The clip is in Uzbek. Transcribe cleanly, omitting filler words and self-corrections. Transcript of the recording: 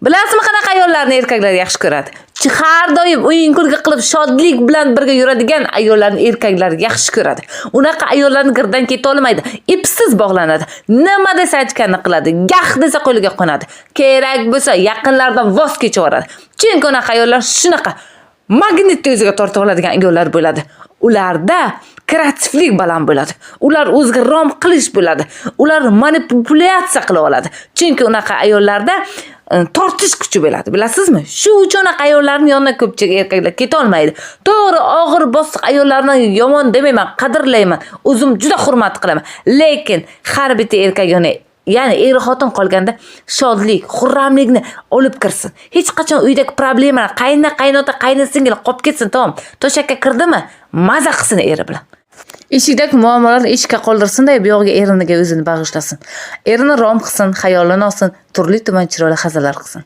Bilasizmi qanaqa ayollarni erkaklar yaxshi ko'radi? Har doim o'yin-kulgi qilib shodlik bilan birga yuradigan ayollarni erkaklar yaxshi ko'radi. Unaqa ayollarni girdan keta olmaydi. Ipsiz bog'lanadi. Nima desa aytganini qiladi. Gah desa qo'liga qo'nadi. Kerak bo'lsa yaqinlardan voz kechaveradi. Chunki unaqa ayollar shunaqa magnitni o'ziga tortib oladigan ayollar bo'ladi. Ularda kreativlik baland bo'ladi. Ular o'ziga rom qilish bo'ladi. Ular manipulyatsiya qila oladi. Chunki unaqa ayollarda tortish kuchi bo'ladi, bilasizmi? Shu uchun unaqa ayollarning yonidan ko'pchilik erkaklar keta olmaydi. To'g'ri, og'ir bosiq ayollarni yomon demayman, qadrlayman. O'zim juda hurmat qilaman. Lekin har bitta erkak ya'ni xotin qolganda shodlik, xurramlikni olib kirsin. Hech qachon uydagi problemalar, qaynota, qaynsingil qolib ketsin, tamom. To'shakka kirdimi? Maza qilsin eri bilan. Eshikdagi muammolarni eshikka qoldirsin-da, bu yog'iga eriniga o'zini bag'ishlasin. Erini rom qilsin, xayolini olsin, turli-tuman chiroyli hazillar qilsin.